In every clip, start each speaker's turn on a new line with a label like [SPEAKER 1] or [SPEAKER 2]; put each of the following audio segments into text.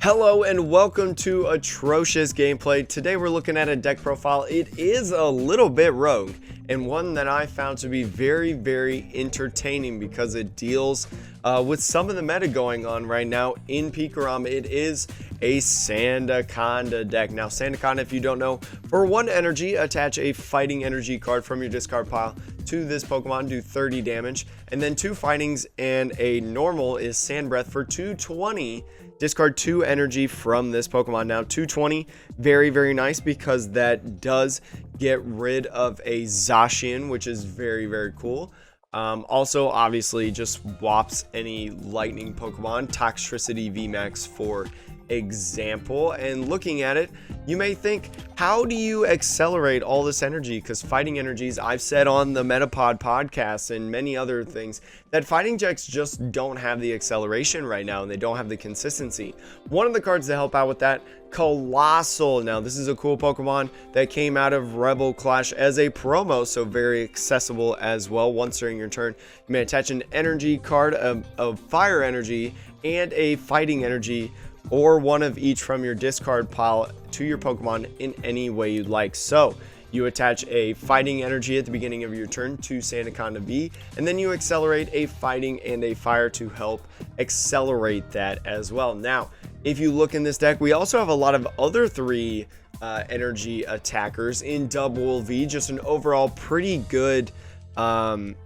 [SPEAKER 1] Hello and welcome to Atrocious Gameplay. Today we're looking at a deck profile. It is a little bit rogue and one that I found to be very entertaining because it deals with some of the meta going on right now in POGGERS. It is a Sandaconda deck. Now Sandaconda, if you don't know, for 1 energy, attach a fighting energy card from your discard pile to this Pokemon, do 30 damage, and then 2 fightings and a normal is Sand Breath for 220. Discard 2 energy from this Pokemon. Now 220, very nice because that does get rid of a Zacian, which is very cool. Also, obviously, just swaps any lightning Pokemon. Toxtricity VMAX for example. And looking at it, you may think, how do you accelerate all this energy? Because fighting energies, I've said on the Metapod podcast and many other things, that fighting decks just don't have the acceleration right now, and they don't have the consistency. One of the cards to help out with that, Coalossal. Now this is a cool Pokemon that came out of Rebel Clash as a promo, so very accessible as well. Once during your turn, you may attach an energy card of fire energy and a fighting energy, or one of each from your discard pile to your Pokemon in any way you'd like. So you attach a fighting energy at the beginning of your turn to Sandaconda V, and then you accelerate a fighting and a fire to help accelerate that as well. Now, if you look in this deck, we also have a lot of other 3 energy attackers in Double V, just an overall pretty good end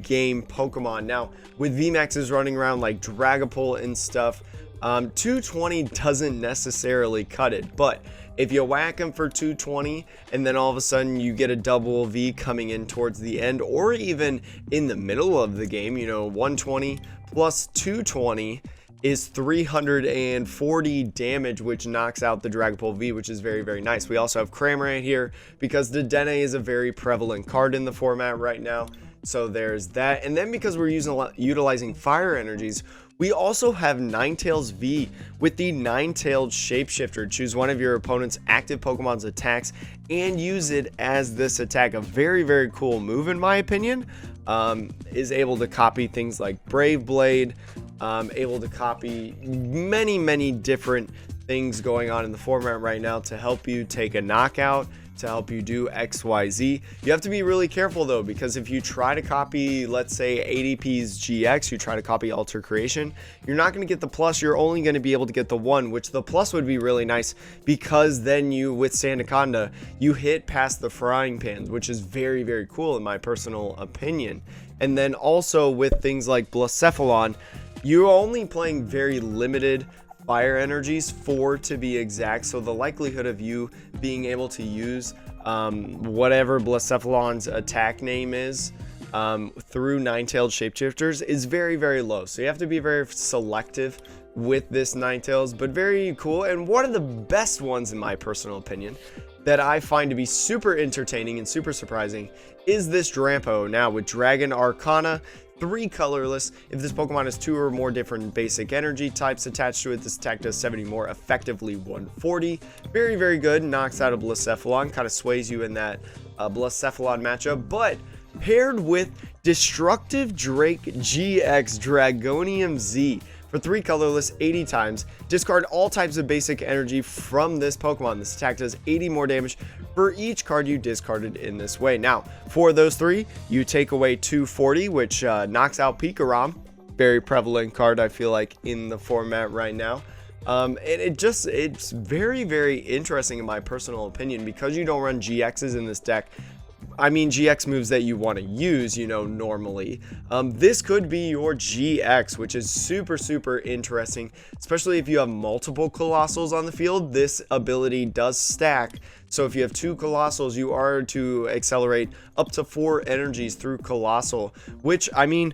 [SPEAKER 1] game Pokemon. Now, with VMAXs running around like Dragapult and stuff, 220 doesn't necessarily cut it, but if you whack him for 220 and then all of a sudden you get a double V coming in towards the end or even in the middle of the game, you know, 120 plus 220 is 340 damage, which knocks out the Dragapult V, which is very nice. We also have Cramorant here because the Dedenne is a very prevalent card in the format right now, so there's that. And then because we're utilizing fire energies, we also have Ninetales V with the Ninetales Shapeshifter. Choose one of your opponent's active Pokemon's attacks and use it as this attack. A very cool move in my opinion. Is able to copy things like Brave Blade, able to copy many different things going on in the format right now to help you take a knockout, to help you do XYZ. You have to be really careful though, because if you try to copy, let's say ADP's GX, you try to copy Alter Creation, you're not going to get the plus, you're only going to be able to get the 1, which the plus would be really nice because then you, with Sandaconda, you hit past the frying pans, which is very cool in my personal opinion. And then also with things like Blacephalon, you're only playing very limited fire energies, 4 to be exact, so the likelihood of you being able to use whatever Blacephalon's attack name is through Ninetales Shapeshifters is very low, so you have to be very selective with this Ninetales, but very cool. And one of the best ones in my personal opinion that I find to be super entertaining and super surprising is this Drampo. Now with Dragon Arcana, 3 colorless. If this Pokemon has 2 or more different basic energy types attached to it, this attack does 70 more, effectively 140. Very good. Knocks out a Blacephalon, kind of sways you in that Blacephalon matchup, but paired with Destructive Drake GX Dragonium Z. For 3 colorless, 80 times. Discard all types of basic energy from this Pokemon. This attack does 80 more damage for each card you discarded in this way. Now, for those 3, you take away 240, which knocks out POGGERS. Very prevalent card, I feel like, in the format right now. And it's very interesting in my personal opinion because you don't run GXs in this deck. I mean GX moves that you want to use, you know, normally. This could be your GX, which is super interesting, especially if you have multiple Coalossals on the field. This ability does stack, so if you have 2 Coalossals, you are to accelerate up to 4 energies through Coalossal, which, I mean,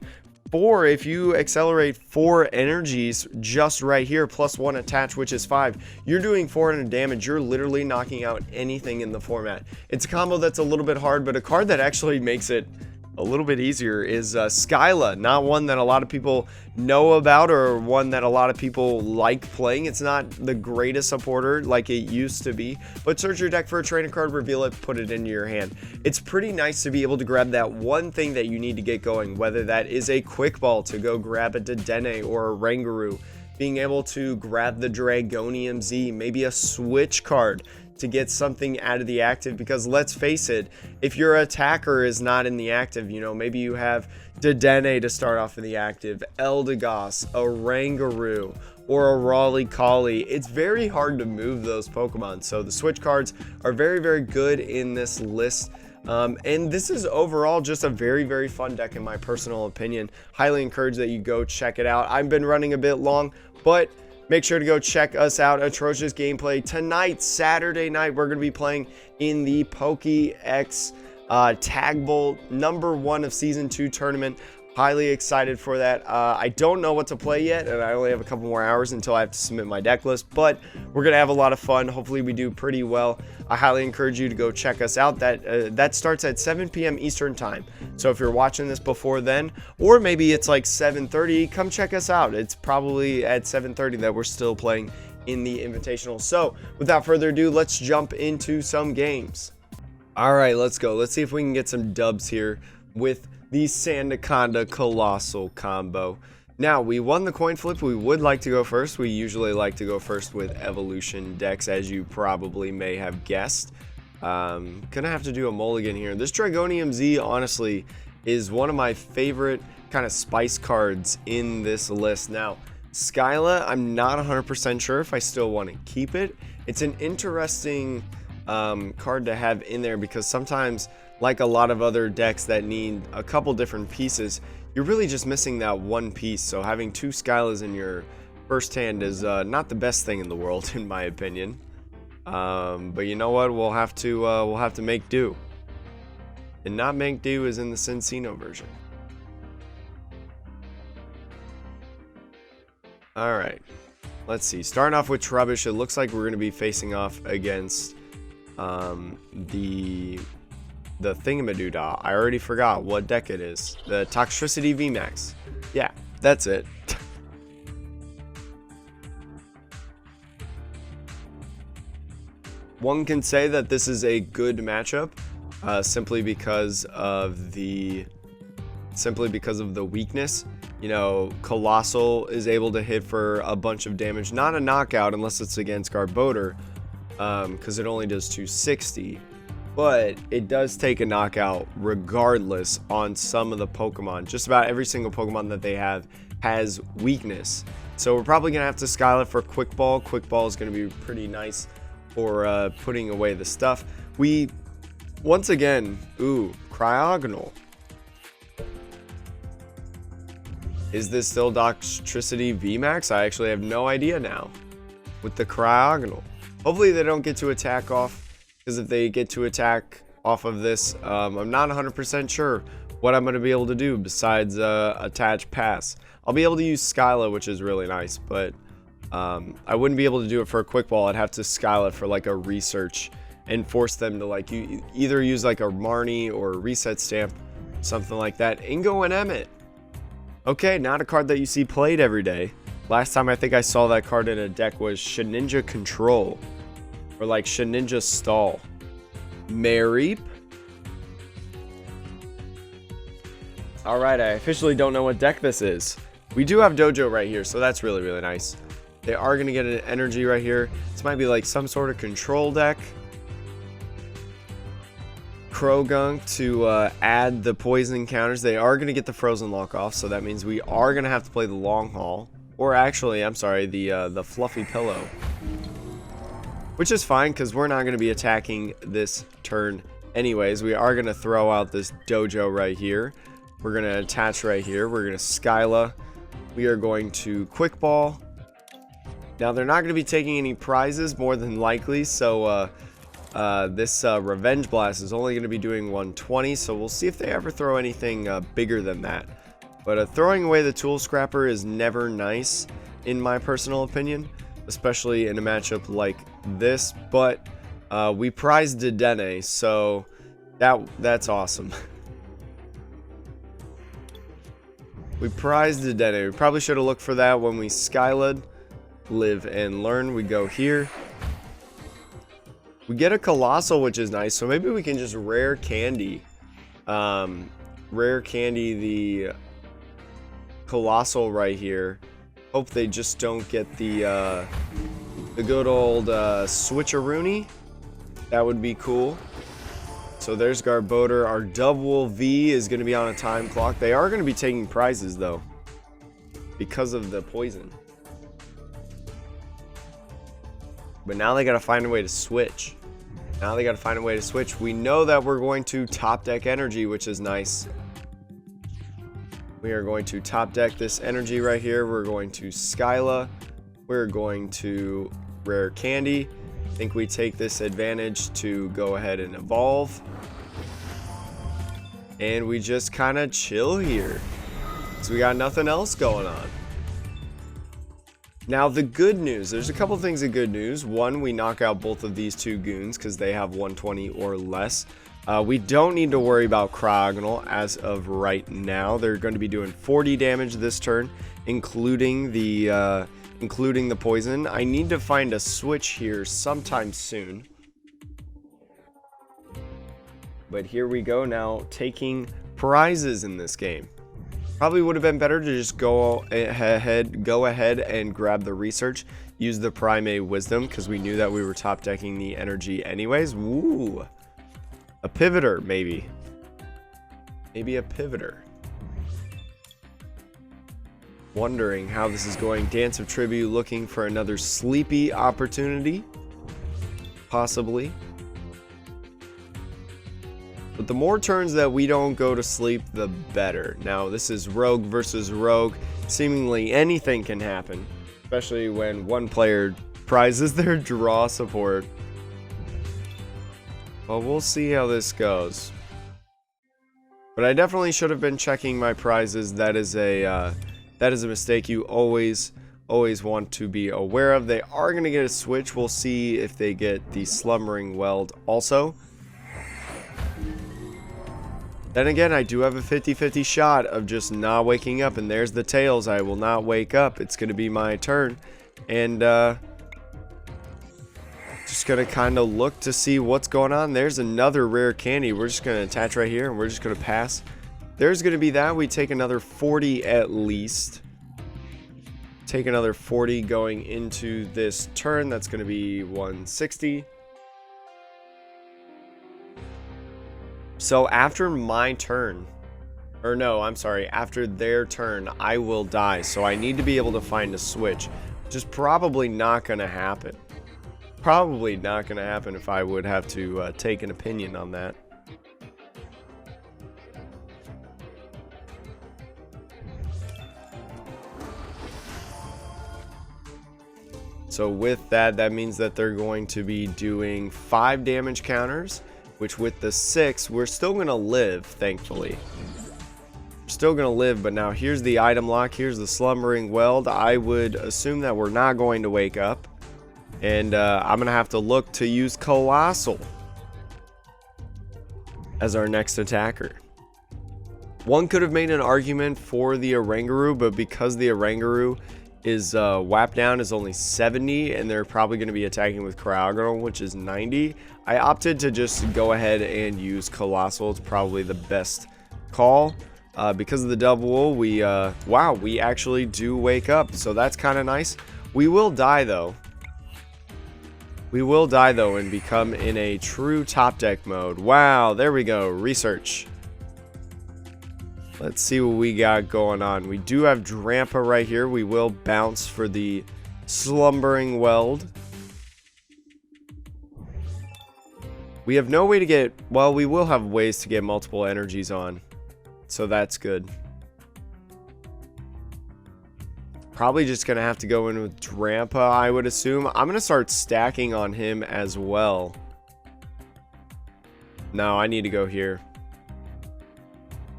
[SPEAKER 1] if you accelerate 4 energies just right here, plus 1 attach, which is 5, you're doing 400 damage. You're literally knocking out anything in the format. It's a combo that's a little bit hard, but a card that actually makes it a little bit easier is Skyla. Not one that a lot of people know about or one that a lot of people like playing. It's not the greatest supporter like it used to be, but search your deck for a trainer card, reveal it, put it into your hand. It's pretty nice to be able to grab that one thing that you need to get going, whether that is a quick ball to go grab a Dedenne or a Rangaroo, being able to grab the Dragonium Z, maybe a switch card to get something out of the active, because let's face it, if your attacker is not in the active, you know, maybe you have Dedenne to start off in the active, Eldegoss, a Rangaroo, or a Raleigh Collie, it's very hard to move those Pokemon. So the switch cards are very, very good in this list. And this is overall just a very, very fun deck in my personal opinion. Highly encourage that you go check it out. I've been running a bit long, but make sure to go check us out. Atrocious gameplay tonight, Saturday night. We're going to be playing in the POGGERS Tag Bowl #1 of Season 2 tournament. Highly excited for that. I don't know what to play yet, and I only have a couple more hours until I have to submit my deck list, but we're gonna have a lot of fun. Hopefully we do pretty well. I highly encourage you to go check us out. That starts at 7 p.m. Eastern time, so if you're watching this before then, or maybe it's like 7:30, come check us out. It's probably at 7:30 that we're still playing in the Invitational. So without further ado, let's jump into some games. All right, let's go. Let's see if we can get some dubs here with the Sandaconda Coalossal combo. Now, we won the coin flip. We would like to go first. We usually like to go first with evolution decks, as you probably may have guessed. Gonna have to do a mulligan here. This Dragonium Z, honestly, is one of my favorite kind of spice cards in this list. Now, Skyla, I'm not 100% sure if I still want to keep it. It's an interesting card to have in there, because sometimes, like a lot of other decks that need a couple different pieces, you're really just missing that one piece. So having two Skylas in your first hand is not the best thing in the world, in my opinion. But you know what? We'll have to make do. And not make do is in the Cincino version. All right, let's see. Starting off with Trubbish, it looks like we're going to be facing off against the Thingamadoodah. I already forgot what deck it is. The Toxtricity VMAX. Yeah, that's it. One can say that this is a good matchup, simply because of the weakness. You know, Coalossal is able to hit for a bunch of damage, not a knockout unless it's against Garbodor, because it only does 260. But it does take a knockout regardless on some of the Pokemon. Just about every single Pokemon that they have has weakness. So we're probably going to have to Skyla for Quick Ball. Quick Ball is going to be pretty nice for putting away the stuff. We, once again, Cryogonal. Is this still Toxtricity VMAX? I actually have no idea now with the Cryogonal. Hopefully they don't get to attack off. Because if they get to attack off of this, I'm not 100% sure what I'm going to be able to do besides attach pass. I'll be able to use Skyla, which is really nice, but I wouldn't be able to do it for a quick ball. I'd have to Skyla for like a research and force them to like either use like a Marnie or a reset stamp, something like that. Ingo and Emmett. Okay, not a card that you see played every day. Last time I think I saw that card in a deck was Shedinja Control. Or like Shedinja Stall. Mareep. Alright, I officially don't know what deck this is. We do have Dojo right here, so that's really, really nice. They are going to get an energy right here. This might be like some sort of control deck. Krogunk to add the poison counters. They are going to get the Frozen Lock off, so that means we are going to have to play the Long Haul. Or actually, I'm sorry, the Fluffy Pillow. Which is fine, because we're not going to be attacking this turn anyways. We are going to throw out this Dojo right here. We're going to attach right here. We're going to Skyla. We are going to Quick Ball. Now, they're not going to be taking any prizes, more than likely. So, this Revenge Blast is only going to be doing 120. So, we'll see if they ever throw anything bigger than that. But throwing away the Tool Scrapper is never nice, in my personal opinion. Especially in a matchup like this, but we prized Dedenne, so that's awesome. We prized Dedenne. We probably should have looked for that when we Skyled. Live and Learn. We go here. We get a Coalossal, which is nice, so maybe we can just rare candy. Rare candy the Coalossal right here. Hope they just don't get the good old switcheroony. That would be cool. So there's Garbodor. Our double V is going to be on a time clock. They are going to be taking prizes, though, because of the poison. But now they got to find a way to switch. We know that we're going to top deck energy, which is nice. We are going to top deck this energy right here. We're going to Skyla. We're going to Rare Candy. I think we take this advantage to go ahead and evolve. And we just kind of chill here. So we got nothing else going on. Now the good news, there's a couple things of good news. One, we knock out both of these two goons because they have 120 or less. We don't need to worry about Coalossal as of right now. They're going to be doing 40 damage this turn, including the poison. I need to find a switch here sometime soon. But here we go now, taking prizes in this game. Probably would have been better to just go ahead and grab the research, use the Primate Wisdom, because we knew that we were top decking the energy anyways. Woo! A pivoter, maybe. Maybe a pivoter. Wondering how this is going. Dance of Tribute looking for another sleepy opportunity. Possibly. But the more turns that we don't go to sleep, the better. Now, this is Rogue versus Rogue. Seemingly anything can happen. Especially when one player prizes their draw support. Well, we'll see how this goes. But I definitely should have been checking my prizes. That is a mistake you always want to be aware of. They are going to get a switch. We'll see if they get the Slumbering Weld also. Then again, I do have a 50-50 shot of just not waking up. And there's the tails. I will not wake up. It's going to be my turn. And just going to kind of look to see what's going on. There's another Rare Candy. We're just going to attach right here. And we're just going to pass. There's going to be that. We take another 40 at least. Take another 40 going into this turn. That's going to be 160. So after my turn, or no, I'm sorry, after their turn, I will die. So I need to be able to find a switch, which is probably not going to happen. Probably not going to happen if I would have to take an opinion on that. So with that, that means that they're going to be doing 5 damage counters. Which with the 6, we're still going to live, thankfully. We're still going to live, but now here's the item lock. Here's the Slumbering Weld. I would assume that we're not going to wake up. And I'm going to have to look to use Coalossal as our next attacker. One could have made an argument for the Oranguru, but because the Oranguru is WAP down is only 70 and they're probably going to be attacking with Coalossal, which is 90. I opted to just go ahead and use Coalossal. It's probably the best call. Because of the double, wow, we actually do wake up, so that's kind of nice. We will die though. We will die though and become in a true top deck mode. Wow, there we go. Research. Let's see what we got going on. We do have Drampa right here. We will bounce for the Slumbering Weld. We have no way to get... Well, we will have ways to get multiple energies on. So that's good. Probably just going to have to go in with Drampa, I would assume. I'm going to start stacking on him as well. No, I need to go here.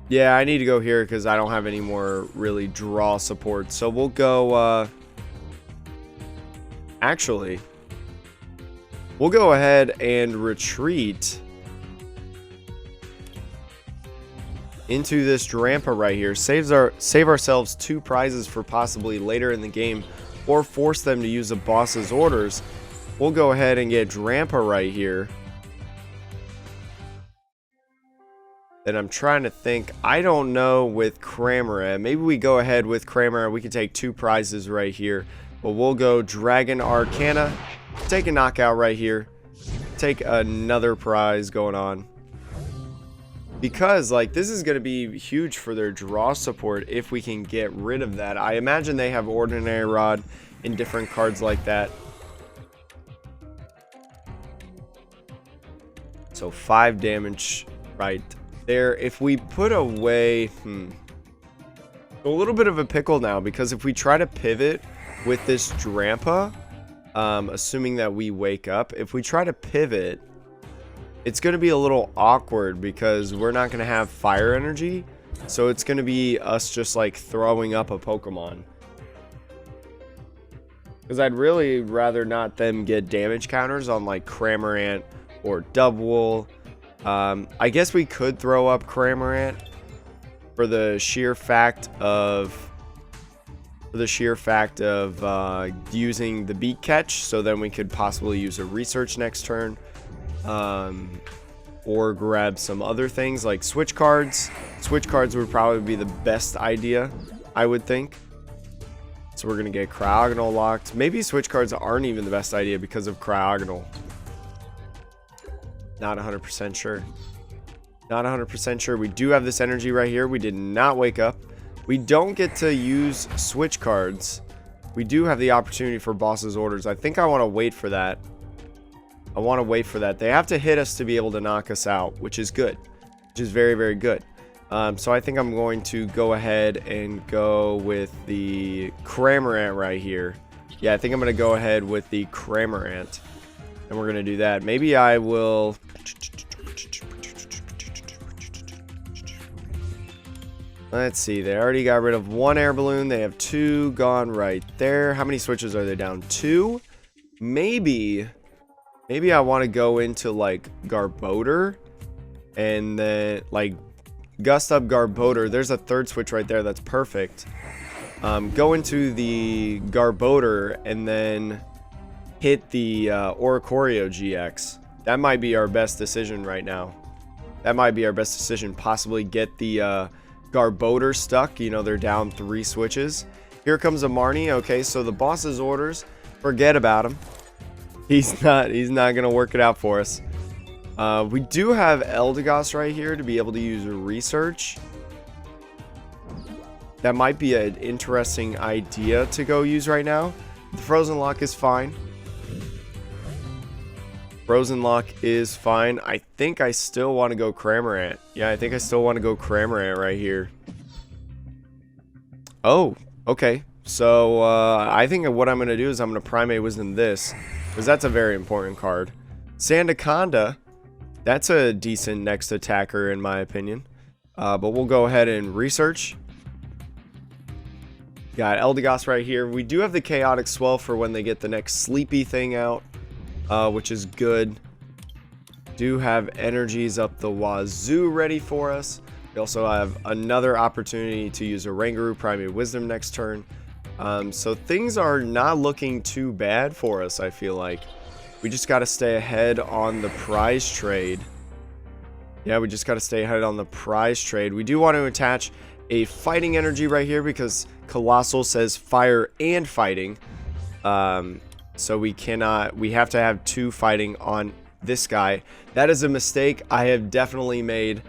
[SPEAKER 1] Yeah, I need to go here because I don't have any more really draw support. So we'll go... Actually... We'll go ahead and retreat into this Drampa right here. Save ourselves 2 prizes for possibly later in the game, or force them to use a boss's orders. We'll go ahead and get Drampa right here. Then I'm trying to think. I don't know with Cramorant. Maybe we go ahead with Cramorant. We can take 2 prizes right here. But we'll go Dragon Arcana. Take a knockout right here. Take another prize going on. Because, like, this is going to be huge for their draw support if we can get rid of that. I imagine they have Ordinary Rod in different cards like that. So 5 damage right there. If we put away... A little bit of a pickle now, because if we try to pivot with this Drampa, assuming that we wake up, if we try to pivot... It's going to be a little awkward because we're not going to have fire energy. So it's going to be us just like throwing up a Pokemon. Because I'd really rather not them get damage counters on like Cramorant or Dubwool. I guess we could throw up Cramorant for the sheer fact of using the beat catch. So then we could possibly use a research next turn. Or grab some other things like switch cards. Switch cards would probably be the best idea, I would think. So we're gonna get Cryogonal locked. Maybe switch cards aren't even the best idea because of Cryogonal. Not 100% sure. Not 100% sure. We do have this energy right here. We did not wake up. We don't get to use switch cards. We do have the opportunity for boss's orders. I think I want to wait for that. They have to hit us to be able to knock us out, which is good. Which is very, very good. So I think I'm going to go ahead and go with the Cramorant right here. Yeah, I think I'm going to go ahead with the Cramorant. And we're going to do that. Maybe I will... Let's see. They already got rid of 1 air balloon. They have 2 gone right there. How many switches are they down? 2? Maybe I want to go into like Garbodor and then like Gust Up Garbodor. There's a 3rd switch right there. That's perfect. Go into the Garbodor and then hit the Oricorio GX. That might be our best decision right now. Possibly get the Garbodor stuck. You know, they're down 3 switches. Here comes a Marnie. Okay, so the boss's orders, forget about him. He's not gonna work it out for us. We do have Eldegoss right here to be able to use research. That might be an interesting idea to go use right now. The Frozen Lock is fine. I think I still want to go Cramorant. Yeah, I think I still want to go Cramorant right here. Oh, okay. So I think what I'm gonna do is I'm gonna Primate Wisdom this. Because that's a very important card. Sandaconda, that's a decent next attacker in my opinion. But we'll go ahead and research. Got Eldegoss right here. We do have the Chaotic Swell for when they get the next sleepy thing out. Which is good. Do have energies up the wazoo ready for us. We also have another opportunity to use a Rangaroo Primate Wisdom next turn. So things are not looking too bad for us, I feel like. We just got to stay ahead on the prize trade. Yeah, we just got to stay ahead on the prize trade. We do want to attach a fighting energy right here because Coalossal says fire and fighting. So we have to have 2 fighting on this guy. That is a mistake I have definitely made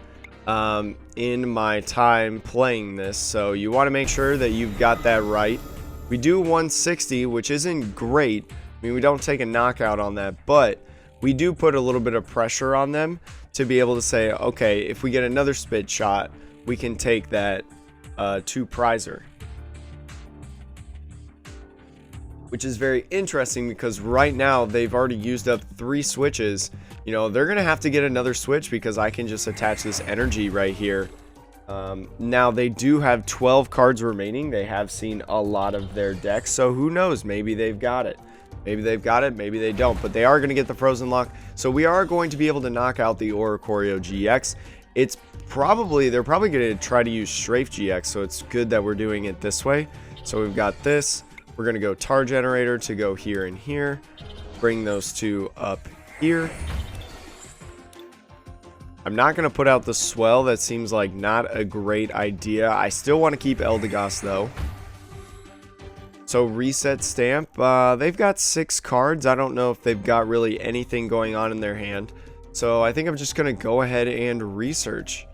[SPEAKER 1] in my time playing this. So you want to make sure that you've got that right. We do 160, which isn't great. I mean, we don't take a knockout on that, but we do put a little bit of pressure on them to be able to say, okay, if we get another spit shot, we can take that 2 prizer. Which is very interesting because right now they've already used up 3 switches. You know, they're going to have to get another switch because I can just attach this energy right here. Now they do have 12 cards remaining. They have seen a lot of their decks, so who knows? Maybe they've got it. Maybe they don't, but they are going to get the Frozen Lock. So we are going to be able to knock out the Oricorio GX. They're probably going to try to use Strafe GX, so it's good that we're doing it this way. So we've got this. We're going to go Tar Generator to go here and here. Bring those 2 up here. I'm not going to put out the Swell. That seems like not a great idea. I still want to keep Eldegoss, though. So, Reset Stamp. They've got 6 cards. I don't know if they've got really anything going on in their hand. So, I think I'm just going to go ahead and research.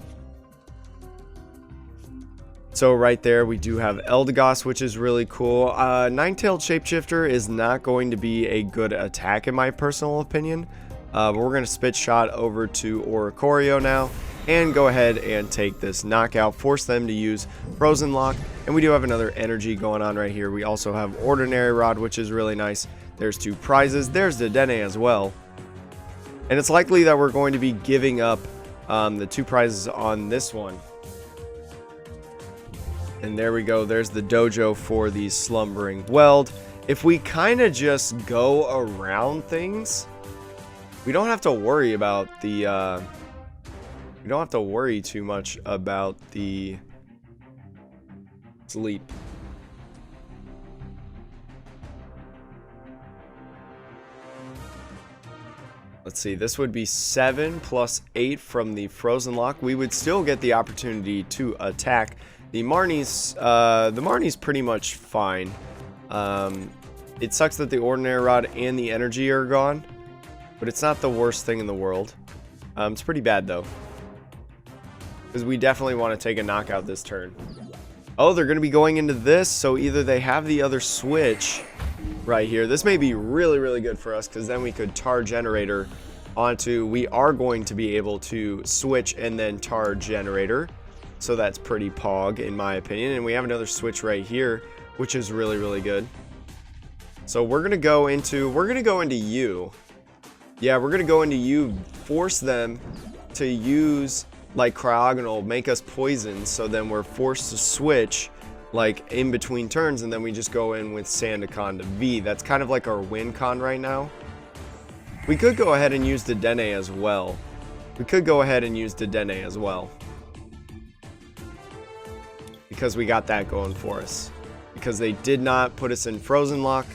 [SPEAKER 1] So, right there, we do have Eldegoss, which is really cool. Nine-Tailed Shapeshifter is not going to be a good attack, in my personal opinion. But we're going to Spit Shot over to Oricorio now and go ahead and take this knockout, force them to use Frozen Lock. And we do have another energy going on right here. We also have Ordinary Rod, which is really nice. There's 2 prizes. There's Dedenne as well. And it's likely that we're going to be giving up the 2 prizes on this one. And there we go. There's the dojo for the Slumbering Weld. If we kind of just go around things, we don't have to worry about the, we don't have to worry too much about the sleep. Let's see, this would be 7 plus 8 from the Frozen Lock. We would still get the opportunity to attack. The Marnie's pretty much fine. It sucks that the Ordinary Rod and the energy are gone. But it's not the worst thing in the world. It's pretty bad, though. Because we definitely want to take a knockout this turn. Oh, they're going to be going into this. So either they have the other switch right here. This may be really, really good for us. Because then we could tar generator onto... We are going to be able to switch and then tar generator. So that's pretty pog, in my opinion. And we have another switch right here, which is really, really good. So we're going to go into... U. Yeah, we're going to go into U, force them to use, like, Cryogonal, make us poison, so then we're forced to switch, like, in between turns, and then we just go in with Sandaconda V. That's kind of like our win con right now. We could go ahead and use Dedenne as well. Because we got that going for us. Because they did not put us in Frozen Lock.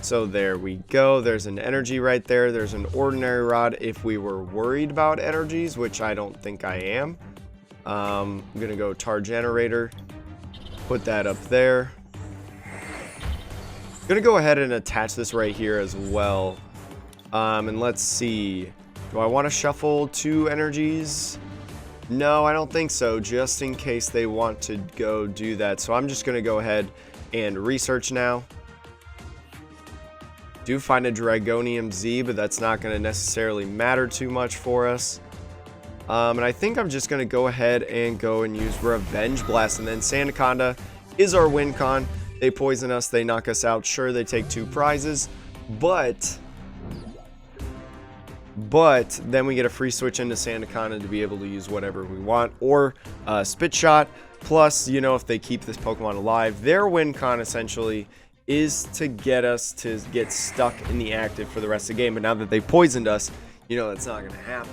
[SPEAKER 1] So there we go. There's an energy right there. There's an Ordinary Rod if we were worried about energies, which I don't think I am. I'm going to go tar generator. Put that up there. I'm going to go ahead and attach this right here as well. And let's see. Do I want to shuffle 2 energies? No, I don't think so. Just in case they want to go do that. So I'm just going to go ahead and research now. Do find a Dragonium Z, but that's not going to necessarily matter too much for us. And I think I'm just going to go ahead and go and use Revenge Blast. And then Sandaconda is our win con. They poison us. They knock us out. Sure, they take 2 prizes. But then we get a free switch into Sandaconda to be able to use whatever we want. Or Spit Shot. Plus, you know, if they keep this Pokemon alive, their win con essentially is to get us to get stuck in the active for the rest of the game. But now that they poisoned us, you know that's not going to happen.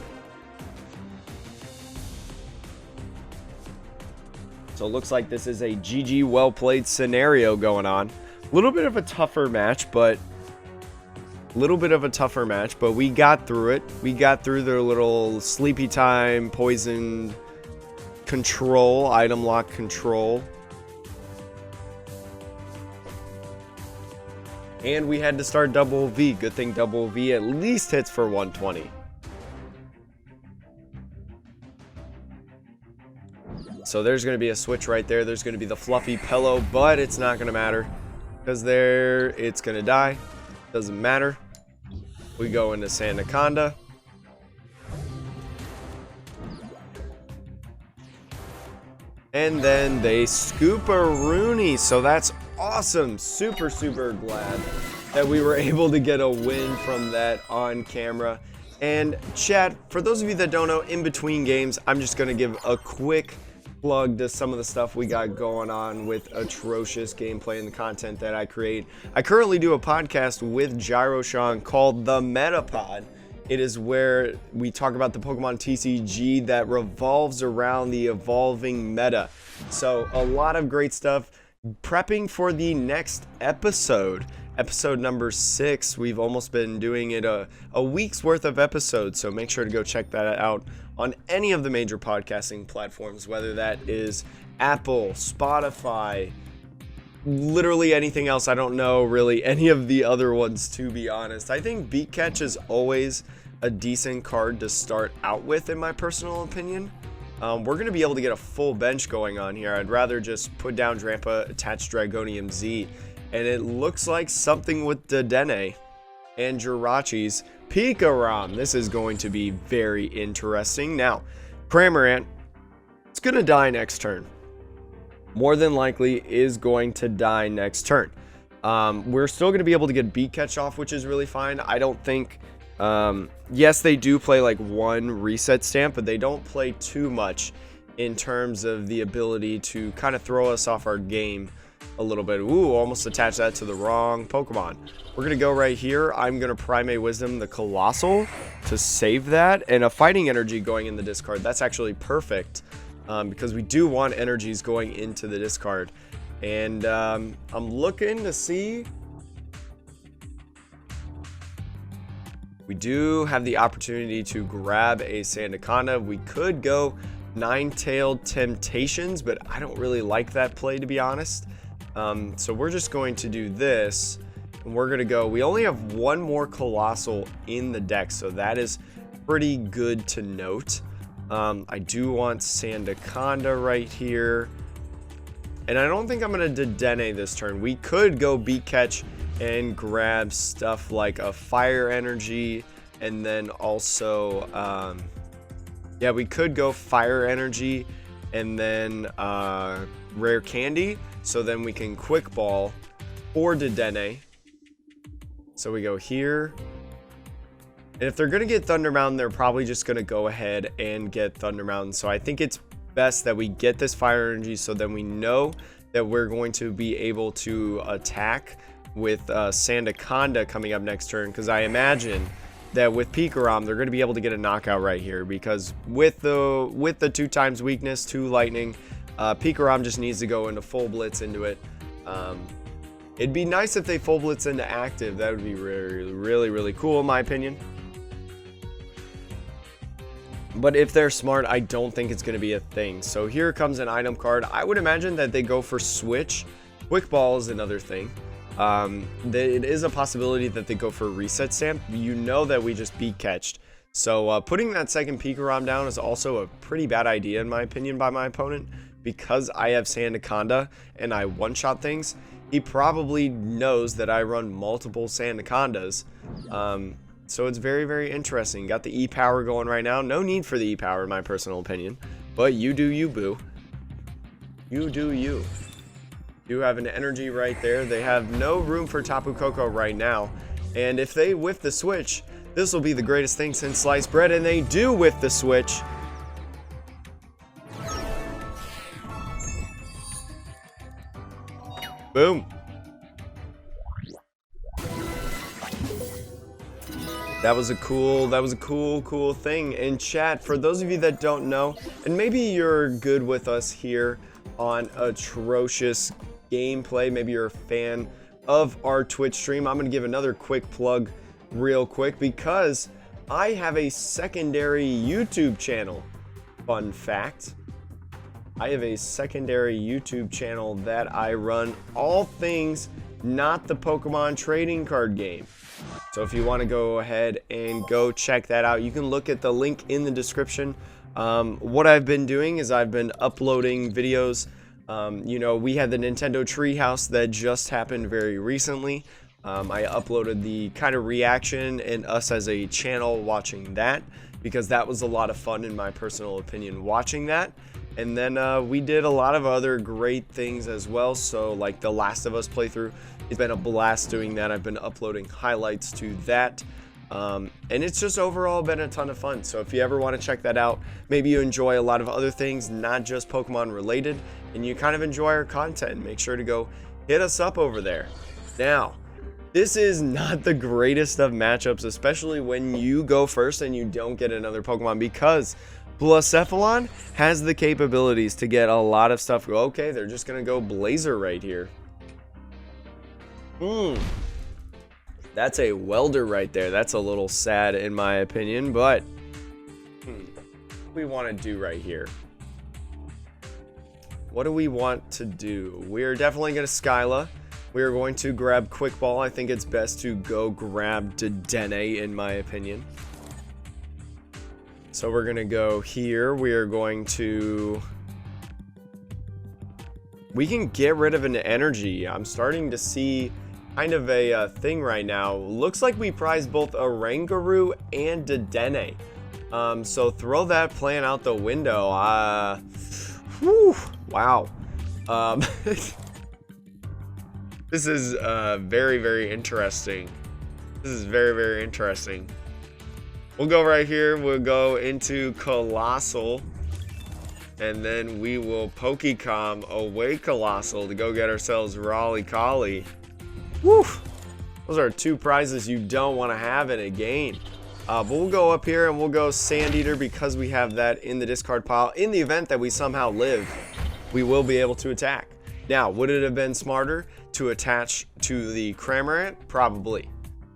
[SPEAKER 1] So it looks like this is a GG well played scenario going on. A little bit of a tougher match, but we got through it. We got through their little sleepy time, poison control, item lock control. And we had to start Double V. Good thing Double V at least hits for 120. So there's going to be a switch right there. There's going to be the Fluffy Pillow, but it's not going to matter. Because it's going to die. Doesn't matter. We go into Sandaconda. And then they scoop a Rooney. So that's awesome. Super, super glad that we were able to get a win from that on camera. And chat, for those of you that don't know, in between games, I'm just going to give a quick plug to some of the stuff we got going on with atrocious gameplay and the content that I create. I currently do a podcast with Gyro Sean called The Metapod. It is where we talk about the Pokemon TCG that revolves around the evolving meta. So a lot of great stuff. Prepping for the next episode. episode number 6. We've almost been doing it a week's worth of episodes, so make sure to go check that out on any of the major podcasting platforms, whether that is Apple, Spotify, literally anything else. I don't know really any of the other ones, to be honest. I think Beat Catch is always a decent card to start out with, in my personal opinion. We're going to be able to get a full bench going on here. I'd rather just put down Drampa, attach Dragonium Z, and it looks like something with Dedenne and Jirachi's Pikarom. This is going to be very interesting. Now, Cramorant, it's going to die next turn. More than likely is going to die next turn. We're still going to be able to get Beat Catch off, which is really fine. I don't think... yes, they do play like one reset stamp, but they don't play too much in terms of the ability to kind of throw us off our game a little bit. Ooh, almost attached that to the wrong Pokemon. We're going to go right here. I'm going to Primate Wisdom the Coalossal to save that, and a Fighting Energy going in the discard. That's actually perfect, because we do want energies going into the discard. And I'm looking to see... We do have the opportunity to grab a Sandaconda. We could go Nine-Tailed Temptations, but I don't really like that play, to be honest. So we're just going to do this, and we're going to go... We only have one more Coalossal in the deck, so that is pretty good to note. I do want Sandaconda right here. And I don't think I'm going to Dedenne this turn. We could go Beat Catch and grab stuff like a Fire Energy, and then also yeah, we could go Fire Energy and then Rare Candy, so then we can Quick Ball or Dedenne. So we go here, and if they're gonna get Thunder Mountain, they're probably just gonna go ahead and get Thunder Mountain. So I think it's best that we get this Fire Energy, so then we know that we're going to be able to attack with Sandaconda coming up next turn, because I imagine that with Pikarom they're going to be able to get a knockout right here, because with the 2x weakness to lightning, Pikarom just needs to go into full blitz into it. It'd be nice if they full blitz into active. That would be really cool in my opinion. But if they're smart, I don't think it's going to be a thing. So here comes an item card. I would imagine that they go for Switch. Quick Ball is another thing. It is a possibility that they go for a reset stamp. You know that we just Beat Catched. So putting that second Pikarom down is also a pretty bad idea, in my opinion, by my opponent. Because I have Sandaconda and I one-shot things, he probably knows that I run multiple Sandacondas. So it's very interesting. Got the E-Power going right now. No need for the E-Power, in my personal opinion. But you do you, boo. You do you. You have an energy right there. They have no room for Tapu Koko right now. And if they whiff the switch, this will be the greatest thing since sliced bread. And they do whiff the switch. Boom. That was a cool thing. And chat, for those of you that don't know, and maybe you're good with us here on Atrocious Gameplay, maybe you're a fan of our Twitch stream, I'm going to give another quick plug real quick, because I have a secondary YouTube channel. Fun fact. I have a secondary YouTube channel that I run all things not the Pokemon trading card game. So if you want to go ahead and go check that out, you can look at the link in the description. What I've been doing is I've been uploading videos. You know, we had the Nintendo Treehouse that just happened very recently. I uploaded the kind of reaction and us as a channel watching that, because that was a lot of fun in my personal opinion watching that. And then we did a lot of other great things as well. So like the Last of Us playthrough, it's been a blast doing that. I've been uploading highlights to that. And it's just overall been a ton of fun. So if you ever want to check that out, maybe you enjoy a lot of other things, not just Pokemon related, and you kind of enjoy our content, make sure to go hit us up over there. Now, this is not the greatest of matchups, especially when you go first and you don't get another Pokemon, because Blacephalon has the capabilities to get a lot of stuff. Okay, they're just going to go Blazer right here. That's a welder right there. That's a little sad in my opinion, but what do we want to do right here? What do we want to do? We're definitely going to Skyla. We are going to grab Quick Ball. I think it's best to go grab Dedenne in my opinion. So we're going to go here. We are going to... We can get rid of an energy. I'm starting to see kind of a thing right now. Looks like we prize both Oranguru and Dedenne. So throw that plan out the window. Whew, wow. This is very, very interesting. This is very, very interesting. We'll go right here. We'll go into Coalossal. And then we will Pokecom away Coalossal to go get ourselves Raleigh Collie. Woo! Those are two prizes you don't want to have in a game. But we'll go up here and we'll go Sand Eater because we have that in the discard pile. In the event that we somehow live, we will be able to attack. Now, would it have been smarter to attach to the Cramorant? Probably.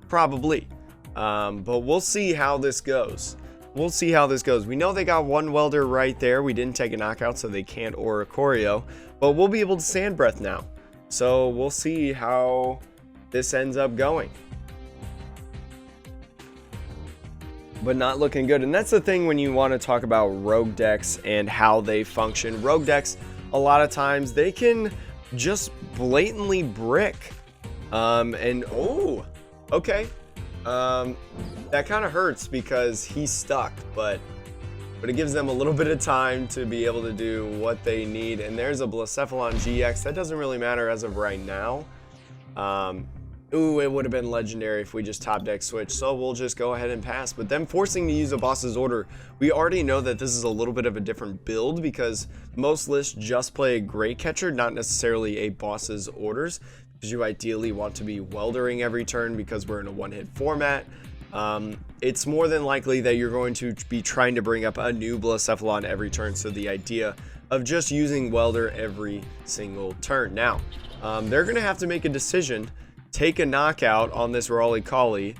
[SPEAKER 1] Probably. But we'll see how this goes. We'll see how this goes. We know they got one welder right there. We didn't take a knockout, so they can't Oricorio. But we'll be able to Sand Breath now. So we'll see how this ends up going. But not looking good. And that's the thing when you want to talk about rogue decks and how they function. Rogue decks, a lot of times, they can just blatantly brick. Oh, okay. That kind of hurts because he's stuck, but it gives them a little bit of time to be able to do what they need. And there's a Blacephalon GX. That doesn't really matter as of right now. Ooh, it would have been legendary if we just top deck switch, so we'll just go ahead and pass. But them forcing to use a boss's order, we already know that this is a little bit of a different build because most lists just play a great catcher, not necessarily a boss's orders, because you ideally want to be weldering every turn because we're in a one-hit format. It's more than likely that you're going to be trying to bring up a new Blacephalon every turn, so the idea of just using welder every single turn. Now, they're going to have to make a decision. Take a knockout on this Raleigh Collie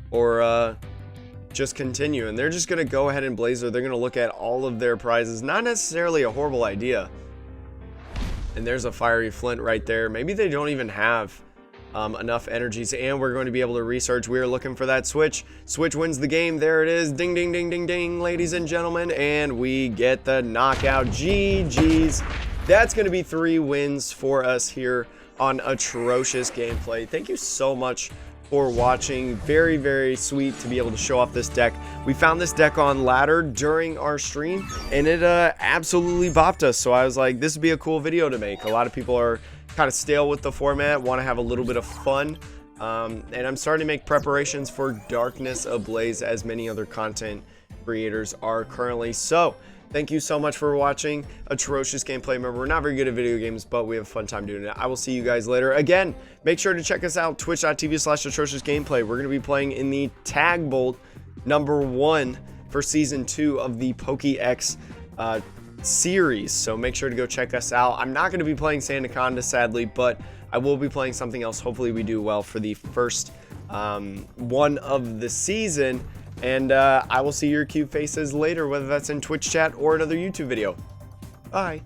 [SPEAKER 1] or just continue, and they're just going to go ahead and Blazer. They're going to look at all of their prizes. Not necessarily a horrible idea. And there's a Fiery Flint right there. Maybe they don't even have enough energies, and we're going to be able to research. We are looking for that switch. Switch wins the game. There it is. Ding, ding, ding, ding, ding, ladies and gentlemen, and we get the knockout. GG's. That's going to be 3 wins for us here on Atrocious Gameplay. Thank you so much for watching. Very, very sweet to be able to show off this deck. We found this deck on ladder during our stream, and it absolutely bopped us. So I was like, this would be a cool video to make. A lot of people are kind of stale with the format, want to have a little bit of fun. And I'm starting to make preparations for Darkness Ablaze, as many other content creators are currently. So thank you so much for watching Atrocious Gameplay. Remember, we're not very good at video games, but we have a fun time doing it. I will see you guys later. Again, make sure to check us out, twitch.tv/atrociousgameplay. We're going to be playing in the Tag Bolt #1 for Season 2 of the PokeX series. So make sure to go check us out. I'm not going to be playing Sandaconda, sadly, but I will be playing something else. Hopefully we do well for the first one of the season. And I will see your cute faces later, whether that's in Twitch chat or another YouTube video. Bye.